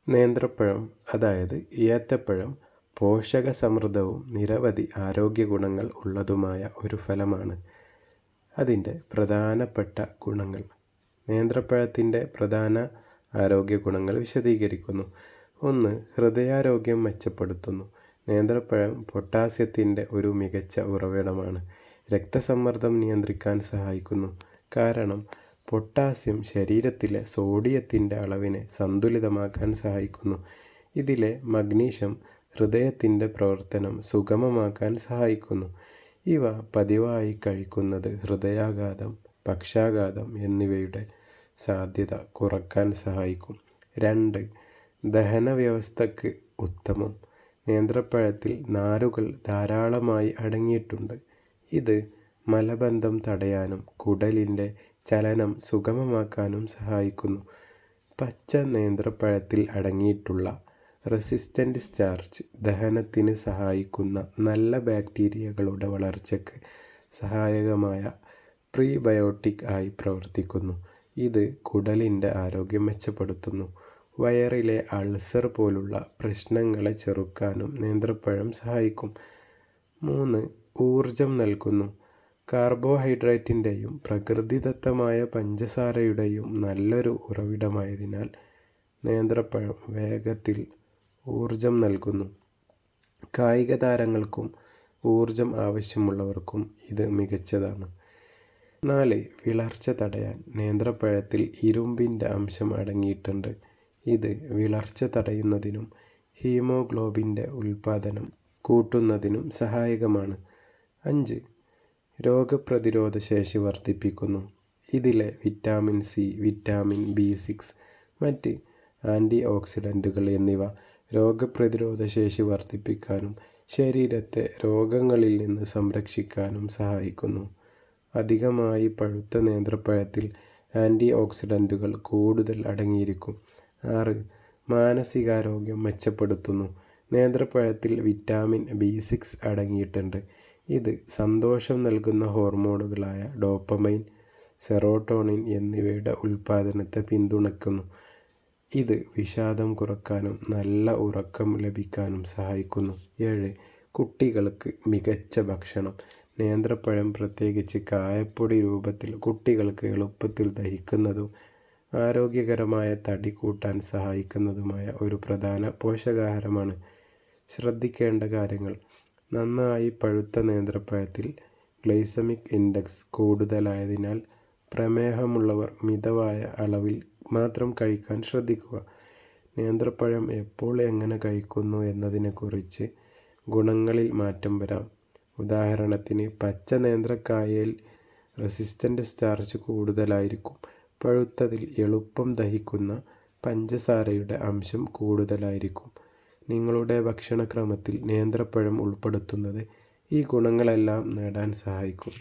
നേന്ത്രപ്പഴം അതായത് ഏത്തപ്പഴം പോഷകസമൃദ്ധവും നിരവധി ആരോഗ്യ ഗുണങ്ങൾ ഉള്ളതുമായ ഒരു ഫലമാണ്. അതിൻ്റെ പ്രധാനപ്പെട്ട ഗുണങ്ങൾ. നേന്ത്രപ്പഴത്തിൻ്റെ പ്രധാന ആരോഗ്യ ഗുണങ്ങൾ വിശദീകരിക്കുന്നു. 1. ഹൃദയാരോഗ്യം മെച്ചപ്പെടുത്തുന്നു. നേന്ത്രപ്പഴം പൊട്ടാസ്യത്തിൻ്റെ ഒരു മികച്ച ഉറവിടമാണ്. രക്തസമ്മർദ്ദം നിയന്ത്രിക്കാൻ സഹായിക്കുന്നു. കാരണം പൊട്ടാസ്യം ശരീരത്തിലെ സോഡിയത്തിൻ്റെ അളവിനെ സന്തുലിതമാക്കാൻ സഹായിക്കുന്നു. ഇതിലെ മഗ്നീഷ്യം ഹൃദയത്തിൻ്റെ പ്രവർത്തനം സുഗമമാക്കാൻ സഹായിക്കുന്നു. ഇവ പതിവായി കഴിക്കുന്നത് ഹൃദയാഘാതം, പക്ഷാഘാതം എന്നിവയുടെ സാധ്യത കുറയ്ക്കാൻ സഹായിക്കും. 2. ദഹനവ്യവസ്ഥയ്ക്ക് ഉത്തമം. നേന്ത്രപ്പഴത്തിൽ നാരുകൾ ധാരാളമായി അടങ്ങിയിട്ടുണ്ട്. ഇത് മലബന്ധം തടയാനും കുടലിൻ്റെ ചലനം സുഗമമാക്കാനും സഹായിക്കുന്നു. പച്ച നേന്ത്രപ്പഴത്തിൽ അടങ്ങിയിട്ടുള്ള റെസിസ്റ്റൻ്റ് സ്റ്റാർച്ച് ദഹനത്തിന് സഹായിക്കുന്ന നല്ല ബാക്ടീരിയകളുടെ വളർച്ചയ്ക്ക് സഹായകമായ പ്രീബയോട്ടിക് ആയി പ്രവർത്തിക്കുന്നു. ഇത് കുടലിൻ്റെ ആരോഗ്യം മെച്ചപ്പെടുത്തുന്നു. വയറിലെ അൾസർ പോലുള്ള പ്രശ്നങ്ങളെ ചെറുക്കാനും നേന്ത്രപ്പഴം സഹായിക്കും. 3. ഊർജം നൽകുന്നു. കാർബോഹൈഡ്രേറ്റിൻ്റെയും പ്രകൃതിദത്തമായ പഞ്ചസാരയുടെയും നല്ലൊരു ഉറവിടമായതിനാൽ നേന്ത്രപ്പഴം വേഗത്തിൽ ഊർജം നൽകുന്നു. കായിക താരങ്ങൾക്കും ഊർജം ആവശ്യമുള്ളവർക്കും ഇത് മികച്ചതാണ്. 4. വിളർച്ച തടയാൻ. നേന്ത്രപ്പഴത്തിൽ ഇരുമ്പിൻ്റെ അംശം അടങ്ങിയിട്ടുണ്ട്. ഇത് വിളർച്ച തടയുന്നതിനും ഹീമോഗ്ലോബിൻ്റെ ഉൽപ്പാദനം കൂട്ടുന്നതിനും സഹായകമാണ്. 5. രോഗപ്രതിരോധ ശേഷി വർദ്ധിപ്പിക്കുന്നു. ഇതിലെ വിറ്റാമിൻ സി, വിറ്റാമിൻ B6, മറ്റ് ആൻറ്റി ഓക്സിഡൻറ്റുകൾ എന്നിവ രോഗപ്രതിരോധ ശേഷി വർദ്ധിപ്പിക്കാനും ശരീരത്തെ രോഗങ്ങളിൽ നിന്ന് സംരക്ഷിക്കാനും സഹായിക്കുന്നു. അധികമായി പഴുത്ത നേന്ത്രപ്പഴത്തിൽ ആൻറ്റി ഓക്സിഡൻറ്റുകൾ കൂടുതൽ അടങ്ങിയിരിക്കും. 6. മാനസികാരോഗ്യം മെച്ചപ്പെടുത്തുന്നു. നേന്ത്രപ്പഴത്തിൽ വിറ്റാമിൻ B6 അടങ്ങിയിട്ടുണ്ട്. ഇത് സന്തോഷം നൽകുന്ന ഹോർമോണുകളായ ഡോപ്പമൈൻ, സെറോട്ടോണിൻ എന്നിവയുടെ ഉൽപ്പാദനത്തെ പിന്തുണയ്ക്കുന്നു. ഇത് വിഷാദം കുറയ്ക്കാനും നല്ല ഉറക്കം ലഭിക്കാനും സഹായിക്കുന്നു. 7. കുട്ടികൾക്ക് മികച്ച ഭക്ഷണം. നേന്ത്രപ്പഴം പ്രത്യേകിച്ച് കായപ്പൊടി രൂപത്തിൽ കുട്ടികൾക്ക് എളുപ്പത്തിൽ ദഹിക്കുന്നതും ആരോഗ്യകരമായ തടി കൂട്ടാൻ സഹായിക്കുന്നതുമായ ഒരു പ്രധാന പോഷകാഹാരമാണ്. ശ്രദ്ധിക്കേണ്ട കാര്യങ്ങൾ. നന്നായി പഴുത്ത നേന്ത്രപ്പഴത്തിൽ ഗ്ലൈസമിക് ഇൻഡെക്സ് കൂടുതലായതിനാൽ പ്രമേഹമുള്ളവർ മിതമായ അളവിൽ മാത്രം കഴിക്കാൻ ശ്രദ്ധിക്കുക. നേന്ത്രപ്പഴം എപ്പോൾ എങ്ങനെ കഴിക്കുന്നു എന്നതിനെക്കുറിച്ച് ഗുണങ്ങളിൽ മാറ്റം വരാം. ഉദാഹരണത്തിന് പച്ച നേന്ത്രക്കായയിൽ റെസിസ്റ്റൻ്റ് സ്റ്റാർച്ച് കൂടുതലായിരിക്കും. പഴുത്തതിൽ എളുപ്പം ദഹിക്കുന്ന പഞ്ചസാരയുടെ അംശം കൂടുതലായിരിക്കും. നിങ്ങളുടെ ഭക്ഷണക്രമത്തിൽ നേന്ത്രപ്പഴം ഉൾപ്പെടുത്തുന്നത് ഈ ഗുണങ്ങളെല്ലാം നേടാൻ സഹായിക്കും.